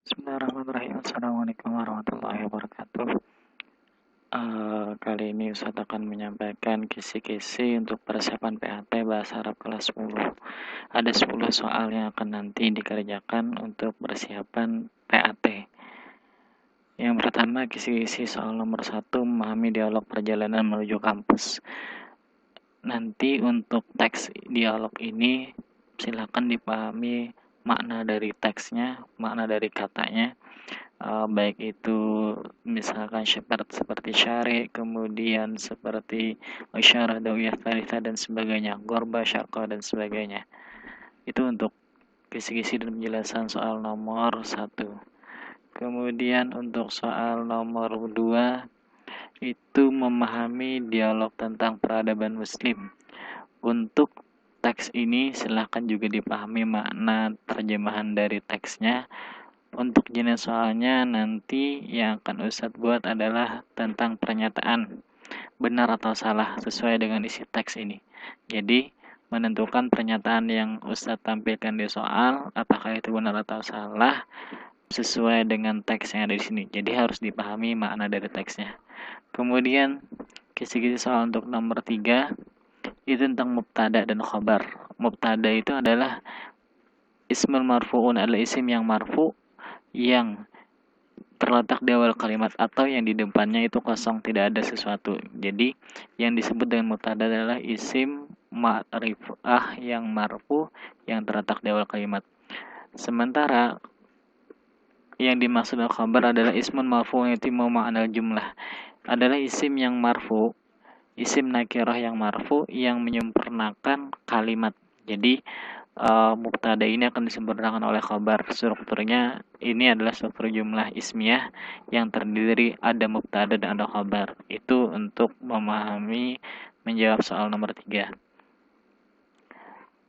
Bismillahirrahmanirrahim. Assalamualaikum warahmatullahi wabarakatuh. Kali ini Ustadz akan menyampaikan kisi-kisi untuk persiapan PAT Bahasa Arab kelas 10. Ada 10 soal yang akan nanti dikerjakan untuk persiapan PAT. Yang pertama, kisi-kisi soal nomor 1, memahami dialog perjalanan menuju kampus. Nanti untuk teks dialog ini silakan dipahami makna dari teksnya, makna dari katanya, baik itu misalkan seperti syari, kemudian seperti isyarah, dawiyah, thalithah dan sebagainya, gorba, syarqa dan sebagainya. Itu untuk kisi-kisi dan penjelasan soal nomor 1. Kemudian untuk soal nomor 2 itu memahami dialog tentang peradaban muslim. Untuk teks ini silahkan juga dipahami makna terjemahan dari teksnya. Untuk jenis soalnya nanti yang akan Ustadz buat adalah tentang pernyataan benar atau salah sesuai dengan isi teks ini. Jadi menentukan pernyataan yang Ustadz tampilkan di soal apakah itu benar atau salah sesuai dengan teks yang ada di sini. Jadi harus dipahami makna dari teksnya. Kemudian kisi-kisi soal untuk nomor 3 itu tentang mubtada dan khobar. Mubtada itu adalah ismul marfu'un, adalah isim yang marfu yang terletak di awal kalimat atau yang di depannya itu kosong, tidak ada sesuatu. Jadi yang disebut dengan mubtada adalah isim ma'rifah yang marfu yang terletak di awal kalimat. Sementara yang dimaksud dengan khabar adalah ismun marfu yang yatimu ma'anal jumlah, adalah isim yang marfu, isim nakirah yang marfu yang menyempurnakan kalimat. Jadi mubtada ini akan disempurnakan oleh khabar. Strukturnya ini adalah struktur jumlah ismiyah yang terdiri ada mubtada dan ada khabar. Itu untuk memahami menjawab soal nomor 3.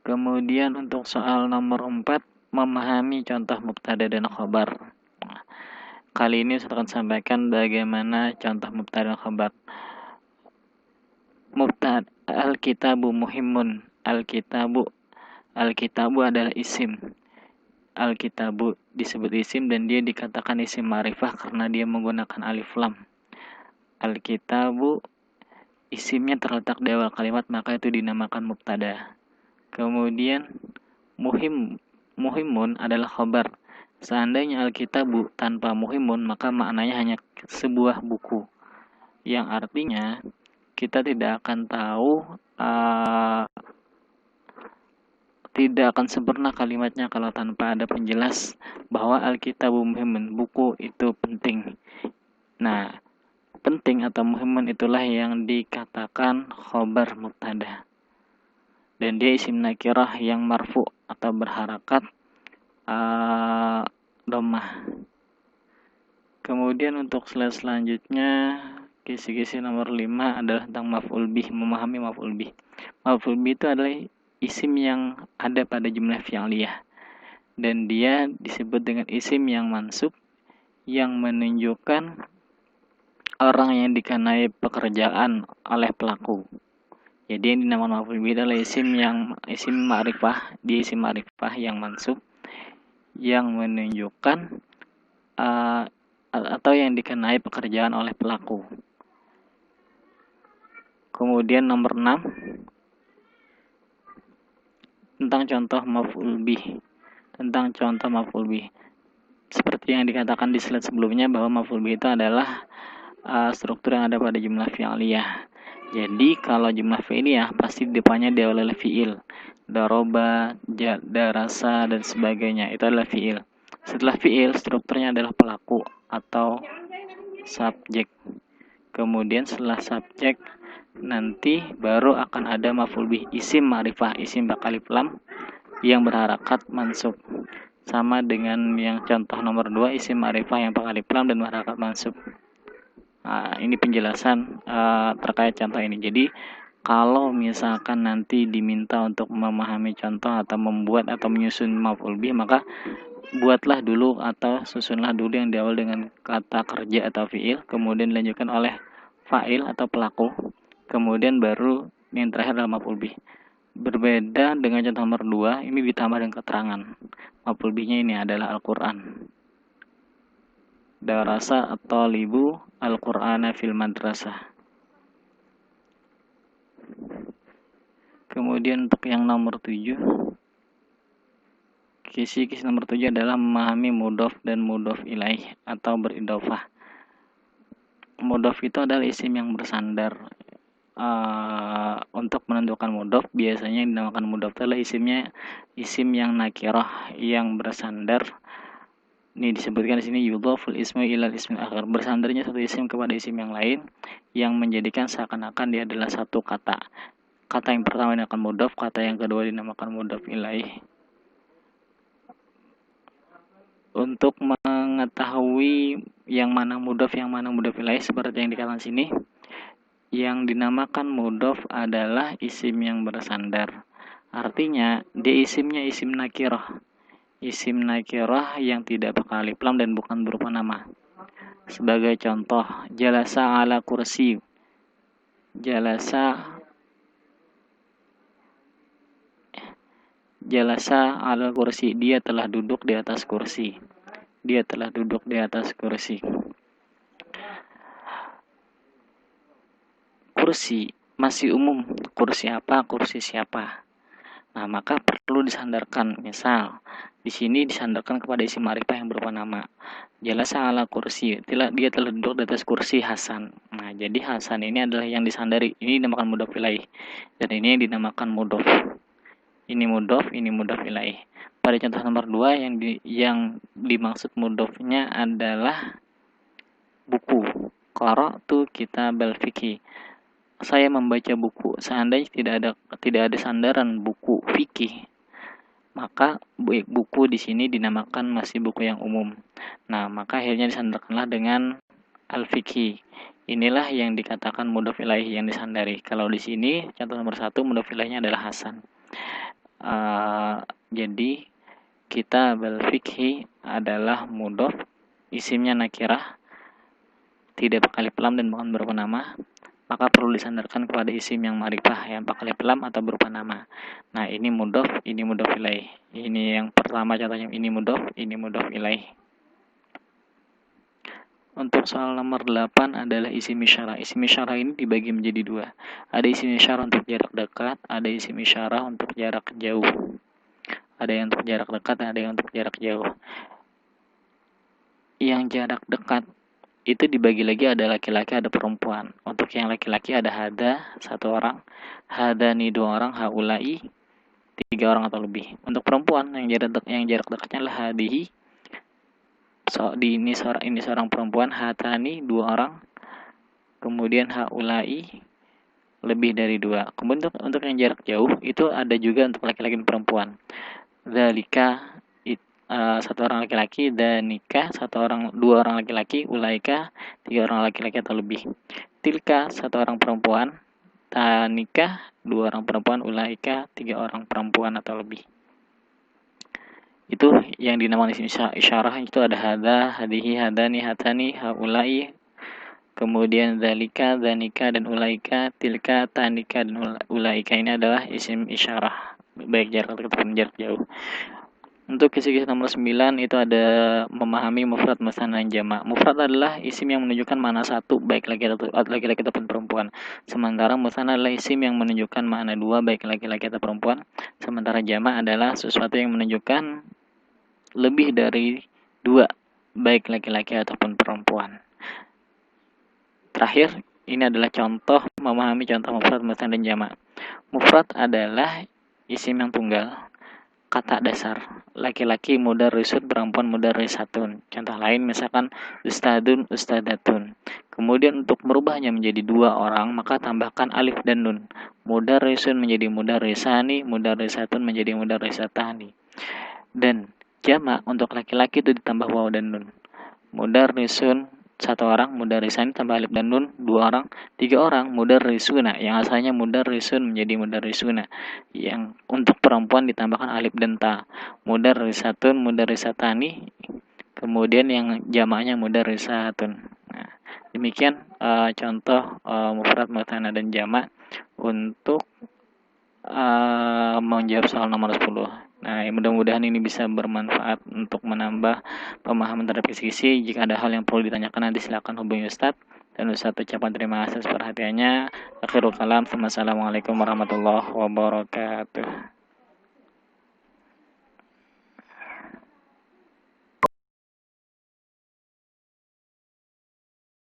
Kemudian untuk soal nomor 4, memahami contoh mubtada dan khabar. Kali ini saya akan sampaikan bagaimana contoh mubtada dan khabar. Mubtada al-kitabu muhimun. Al-kitabu adalah isim. Al-kitabu disebut isim dan dia dikatakan isim ma'rifah karena dia menggunakan alif lam. Al-kitabu isimnya terletak di awal kalimat, maka itu dinamakan mubtada. Kemudian muhimun adalah khabar. Seandainya al-kitabu tanpa muhimun, maka maknanya hanya sebuah buku. Yang artinya kita tidak akan tahu, tidak akan sempurna kalimatnya kalau tanpa ada penjelas bahwa al-kitabu muhimun, buku itu penting. Nah, penting atau muhimun itulah yang dikatakan khabar mubtada. Dan dia isim nakirah yang marfu atau berharakat dhammah. Kemudian untuk slide selanjutnya, kisi-kisi nomor 5 adalah tentang maf'ul bih, memahami maf'ul bih. Maf'ul bih itu adalah isim yang ada pada jumlah fi'liyah dan dia disebut dengan isim yang mansub yang menunjukkan orang yang dikenai pekerjaan oleh pelaku. Jadi yang dinamakan maf'ul bih adalah isim ma'rifah, dia isim ma'rifah yang mansub yang menunjukkan atau yang dikenai pekerjaan oleh pelaku. Kemudian nomor 6 tentang contoh maf'ul bih. Seperti yang dikatakan di slide sebelumnya bahwa maf'ul bih itu adalah struktur yang ada pada jumlah fi'liyah. Jadi kalau jumlah fi'liyah pasti di depannya diawali oleh fi'il. Daroba, darasa dan sebagainya itu adalah fi'il. Setelah fi'il strukturnya adalah pelaku atau subjek. Kemudian setelah subjek nanti baru akan ada maf'ul bih, isim ma'rifah, isim alif lam yang berharakat mansub. Sama dengan yang contoh nomor 2, isim ma'rifah yang alif lam dan berharakat mansub. Ini penjelasan terkait contoh ini. Jadi kalau misalkan nanti diminta untuk memahami contoh atau membuat atau menyusun maf'ul bih, maka buatlah dulu atau susunlah dulu yang diawal dengan kata kerja atau fi'il, kemudian dilanjutkan oleh fa'il atau pelaku, kemudian baru yang terakhir adalah maf'ul bih. Berbeda dengan contoh nomor 2, ini ditambah dengan keterangan. Maf'ul bihnya ini adalah Al-Quran. darasa at-talibu al-Qur'ana fil madrasah. Kemudian untuk yang nomor 7, kisi-kisi nomor 7 adalah memahami mudhof dan mudhof ilaih atau beridofah. Mudhof itu adalah isim yang bersandar. Untuk menentukan mudhof biasanya yang dinamakan mudhof adalah isim yang nakirah yang bersandar. Ini disebutkan di sini yudhaful ismu ilal ismil akhar, bersandarnya satu isim kepada isim yang lain yang menjadikan seakan-akan dia adalah satu kata. Kata yang pertama dinamakan mudhof, kata yang kedua dinamakan mudhof ilaih. Untuk mengetahui yang mana mudhof ilaih seperti yang dikatakan sini, yang dinamakan mudhof adalah isim yang bersandar. Artinya dia isimnya isim nakirah. Isim nakirah yang tidak pakai alif lam dan bukan berupa nama. Sebagai contoh, jalasa ala kursi. Jalasa ala kursi, dia telah duduk di atas kursi. Dia telah duduk di atas kursi. Kursi masih umum. Kursi apa? Kursi siapa? Nah, maka perlu disandarkan. Misal, di sini disandarkan kepada isim ma'rifah yang berupa nama. Jalasa ala kursi, dia telah duduk di atas kursi Hasan. Nah, jadi Hasan ini adalah yang disandari. Ini dinamakan mudhof ilaih. Dan ini yang dinamakan mudhof. Ini mudhof, ini mudhof ilaih. Pada contoh nomor 2 yang dimaksud mudhofnya adalah buku. Qara'tu kitabal fiqh. Saya membaca buku. Seandainya tidak ada sandaran buku fikih, maka buku di sini dinamakan masih buku yang umum. Nah, maka akhirnya disandarkanlah dengan al-fiqhi. Inilah yang dikatakan mudhof ilaih yang disandari. Kalau di sini contoh nomor 1 mudhof ilaihnya adalah Hasan. Jadi kitab al-fiqhi adalah mudhof, isimnya nakirah, tidak pakai alif lam dan bukan berupa nama, maka perlu disandarkan kepada isim yang ma'rifah yang pakai alif lam atau berupa nama. Nah, ini mudhof ilaih. Ini yang pertama contohnya, ini mudhof ilaih. Untuk soal nomor 8 adalah isim isyarah. Isim isyarah ini dibagi menjadi 2. Ada isim isyarah untuk jarak dekat, ada isim isyarah untuk jarak jauh. Ada yang untuk jarak dekat, ada yang untuk jarak jauh. Yang jarak dekat itu dibagi lagi, ada laki-laki, ada perempuan. Untuk yang laki-laki ada hada, 1 orang, hadani 2 orang, haulai 3 orang atau lebih. Untuk perempuan yang jarak dekatnya adalah hadihi. Ini seorang perempuan, hatani 2 orang. Kemudian haulai lebih dari 2. Kemudian untuk yang jarak jauh itu ada juga untuk laki-laki dan perempuan. Dzalika 1 orang laki-laki, dan nikah 2 orang laki-laki, ulaika 3 orang laki-laki atau lebih. Tilka 1 orang perempuan, tanikah 2 orang perempuan, ulaika 3 orang perempuan atau lebih. Itu yang dinamakan isim isyarah. Itu ada hada, hadihi, hadani, hatani, haulai, kemudian dzalika, dzanika dan ulaika, tilka, tanika dan ulaika. Ini adalah isim isyarah baik jarak dekat maupun jarak jauh. Untuk kisi-kisi nomor 9 itu ada memahami mufrad, musanna dan jamak. Mufrad adalah isim yang menunjukkan makna satu baik laki-laki ataupun perempuan. Sementara musanna adalah isim yang menunjukkan makna 2 baik laki-laki atau perempuan. Sementara jamak adalah sesuatu yang menunjukkan lebih dari 2 baik laki-laki ataupun perempuan. Terakhir, ini adalah contoh memahami contoh mufrad, musanna dan jamak. Mufrad adalah isim yang tunggal. Kata dasar, laki-laki mudarrisun, perempuan mudarrisatun. Contoh lain misalkan ustadun, ustadatun. Kemudian untuk merubahnya menjadi 2 orang, maka tambahkan alif dan nun. Mudarrisun menjadi mudarrisani, mudarrisatun menjadi mudarrisatani. Dan jamak untuk laki-laki itu ditambah waw dan nun. Mudarrisun 1 orang, mudarrisani tambah alif dan nun 2 orang, 3 orang, mudarrisuna yang asalnya mudarrisun menjadi mudarrisuna. Yang untuk perempuan ditambahkan alif dan ta. Mudarrisatun, mudarrisatani, kemudian yang jamaknya mudarrisatun. Nah, demikian contoh mufrad, musanna dan jamak untuk menjawab soal nomor 10. Nah, mudah-mudahan ini bisa bermanfaat untuk menambah pemahaman terhadap kisi-kisi. Jika ada hal yang perlu ditanyakan nanti silakan hubungi Ustadz. Dan Ustadz ucapkan terima kasih atas perhatiannya. Akhirul kalam. Wassalamualaikum warahmatullahi wabarakatuh.